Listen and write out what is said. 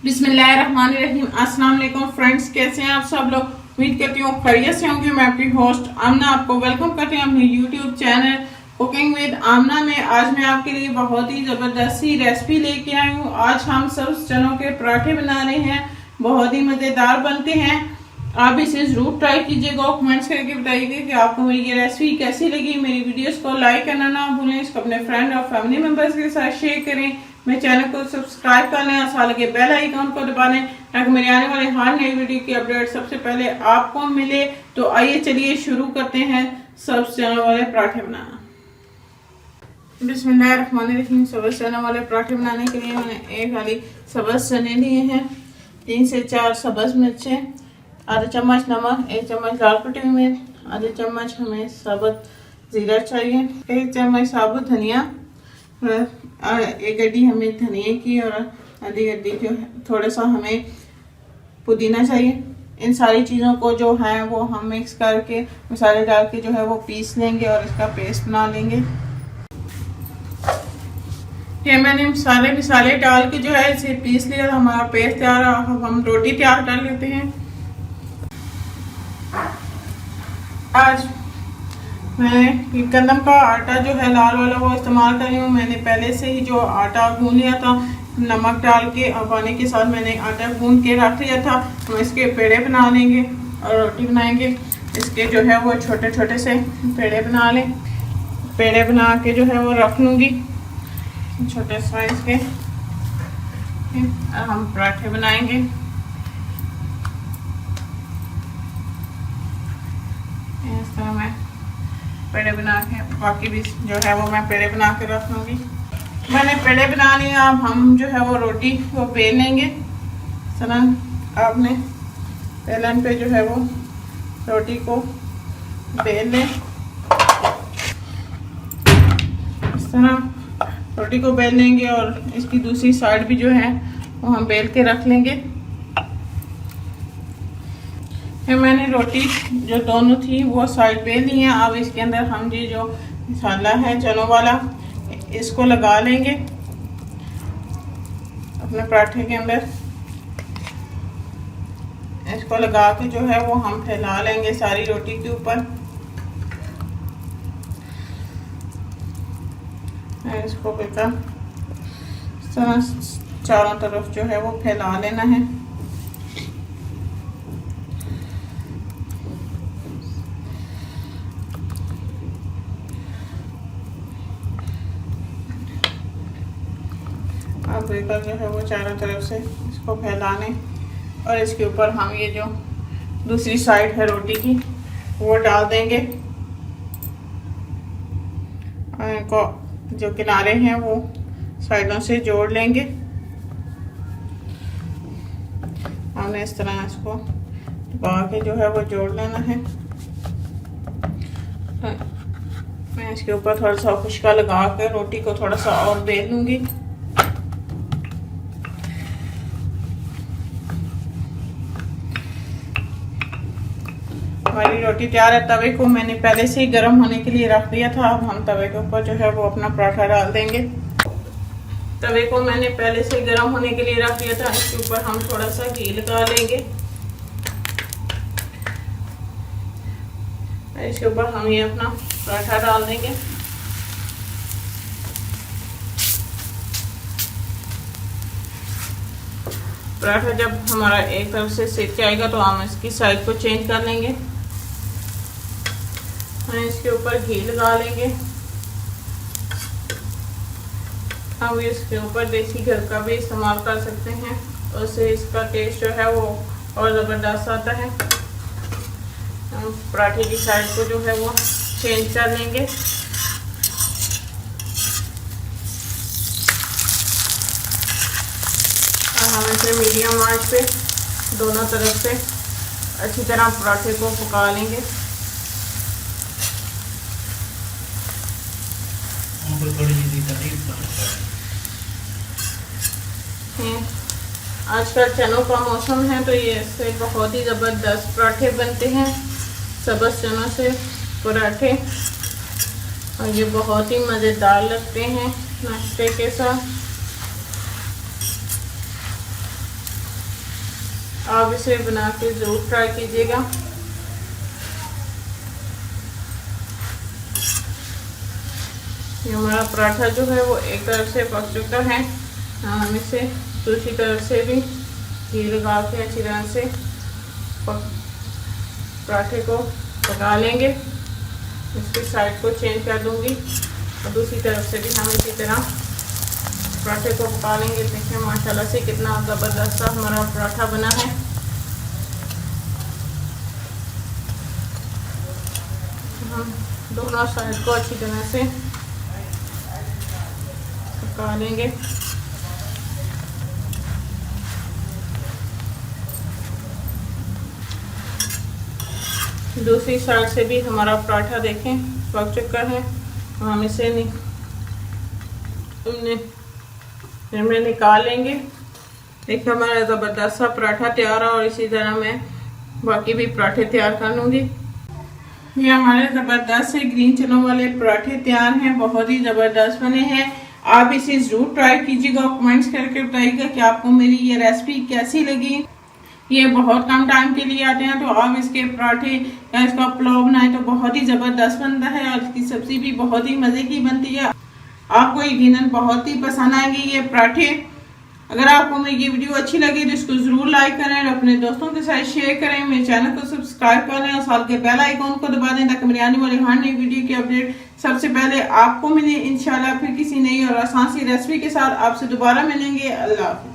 बिस्मिल्लाहिर्रहमानिर्रहीम। अस्सलाम वालेकुम फ्रेंड्स, कैसे हैं आप सब लोग। उम्मीद करती हूँ खैरियत से होंगे। मैं आपकी होस्ट आमना आपको वेलकम करती हूँ अपने यूट्यूब चैनल कुकिंग विद आमना में। आज मैं आपके लिए बहुत ही ज़बरदस्त सी रेसिपी लेके आई हूँ। आज हम सब्ज चनों के पराठे बना रहे हैं, बहुत ही मज़ेदार बनते हैं। आप इसे ज़रूर ट्राई कीजिएगा और कमेंट्स करके बताइएगा कि आपको मेरी ये रेसिपी कैसी लगी। मेरी वीडियोस को लाइक करना ना भूलें, इसको अपने फ्रेंड और फैमिली मेम्बर्स के साथ शेयर करें। मेरे चैनल को सब्सक्राइब कर लें और साथ लगे बेल आइकन को दबा लें ताकि मेरे आने वाले हर नई वीडियो की अपडेट सबसे पहले आपको मिले। तो आइए चलिए शुरू करते हैं सब्ज चने वाले पराठे बनाना। बिस्मिल्लाहिर्रहमानिर्रहीम। सब्ज चने वाले पराठे बनाने के लिए मैंने एक वाली सब्ज चने लिए हैं, 3 से 4 सब्ज मिर्चें, आधा चम्मच नमक, 1 चम्मच लाल कुटी हुई मिर्च, आधा चम्मच हमें साबुत जीरा चाहिए, 1 चम्मच साबुत धनिया, एक गड्डी हमें धनिया की और आधी गड्डी जो है थोड़ा सा हमें पुदीना चाहिए। इन सारी चीज़ों को जो है वो हम मिक्स करके मसाले डाल के जो है वो पीस लेंगे और इसका पेस्ट बना लेंगे। ये मैंने सारे मसाले डाल के जो है इसे पीस लिया, हमारा पेस्ट तैयार। अब हम रोटी तैयार कर लेते हैं। आज मैंने गंदम का आटा जो है लाल वाला वो इस्तेमाल कर रही हूँ। मैंने पहले से ही जो आटा गूंद लिया था नमक डाल के और पानी के साथ मैंने आटा गूंद के रख लिया था। हम इसके पेड़े बना लेंगे और रोटी बनाएंगे। इसके जो है वो छोटे छोटे से पेड़े बना लें। पेड़े बना के जो है वो रख लूँगी छोटे साइज के। और हम पराठे बनाएंगे। इस तरह मैं पेड़े बना के बाकी भी जो है वो मैं पेड़े बना के रख लूँगी। मैंने पेड़े बना लिए। अब हम जो है वो रोटी को बेल लेंगे। सलन आपने बेलन पे जो है वो रोटी को बेल लें। इस तरह रोटी को बेल लेंगे और इसकी दूसरी साइड भी जो है वो हम बेल के रख लेंगे। फिर मैंने रोटी जो दोनों थी वो साइड बेल ली है। अब इसके अंदर हम ये जो मसाला है चनों वाला इसको लगा लेंगे अपने पराठे के अंदर। इसको लगा के जो है वो हम फैला लेंगे सारी रोटी के ऊपर। इसको बिल्कुल चारों तरफ जो है वो फैला लेना है। अब बेकर जो है वो चारों तरफ से इसको फैलाने और इसके ऊपर हम ये जो दूसरी साइड है रोटी की वो डाल देंगे। और इनको जो किनारे हैं वो साइडों से जोड़ लेंगे। हमने इस तरह इसको दबा के जो है वो जोड़ लेना है। मैं इसके ऊपर थोड़ा सा खुशका लगा कर रोटी को थोड़ा सा और बेल लूँगी। हमारी रोटी तैयार है। तवे को मैंने पहले से ही गर्म होने के लिए रख दिया था। अब हम तवे के ऊपर जो है वो अपना पराठा डाल देंगे। तवे को मैंने पहले से ही गर्म होने के लिए रख दिया था। इसके ऊपर हम थोड़ा सा घी लगा लेंगे। इसके ऊपर हम ये अपना पराठा डाल देंगे। पराठा जब हमारा एक तरफ से सेक जाएगा तो हम इसकी साइड को चेंज कर लेंगे। इसके ऊपर घी लगा लेंगे। हम इसके ऊपर देसी घी का भी इस्तेमाल कर सकते हैं, उससे इसका टेस्ट जो है वो और ज़बरदस्त आता है। हम पराठे की साइड को जो है वो चेंज कर लेंगे। और हम इसे मीडियम आंच पे दोनों तरफ से अच्छी तरह पराठे को पका लेंगे। आजकल चनों का मौसम है तो ये इससे बहुत ही ज़बरदस्त पराठे बनते हैं। सब्ज़ चनों से पराठे और ये बहुत ही मज़ेदार लगते हैं नाश्ते के साथ। आप इसे बना के ज़रूर ट्राई कीजिएगा। ये हमारा पराठा जो है वो एक तरफ से पक चुका है। हम इसे दूसरी तरफ से भी घी लगा के अच्छी तरह से पराठे को पका लेंगे। इसकी साइड को चेंज कर दूंगी और दूसरी तरफ से भी हम इसी तरह पराठे को पका लेंगे। देखिए माशाल्लाह से कितना ज़बरदस्त सा हमारा पराठा बना है। हम दोनों साइड को अच्छी तरह से पका लेंगे। दूसरी साइड से भी हमारा पराठा देखें पक चुका है। हम इसे निकाल लेंगे। देखिए हमारा ज़बरदस्त सा पराठा तैयार है और इसी तरह मैं बाकी भी पराठे तैयार कर लूँगी। ये हमारे ज़बरदस्त से ग्रीन चनों वाले पराठे तैयार हैं, बहुत ही ज़बरदस्त बने हैं। आप इसे ज़रूर ट्राई कीजिएगा, कमेंट्स करके बताइएगा कि आपको मेरी ये रेसिपी कैसी लगी। ये बहुत कम टाइम के लिए आते हैं, तो आप इसके पराठे या इसका पुलाव बनाए तो बहुत ही ज़बरदस्त बनता है और इसकी सब्ज़ी भी बहुत ही मज़े की बनती है। आपको यकीनन बहुत ही पसंद आएंगे ये पराठे। अगर आपको मेरी ये वीडियो अच्छी लगी तो इसको ज़रूर लाइक करें और अपने दोस्तों के साथ शेयर करें। मेरे चैनल को सब्सक्राइब कर लें और साथ के बेल आइकॉन को दबा दें ताकि मेरी आने वाली हर नई वीडियो की अपडेट सबसे पहले आपको मिले। इंशाल्लाह फिर किसी नई और आसान सी रेसिपी के साथ आपसे दोबारा मिलेंगे। अल्लाह हाफ़िज़।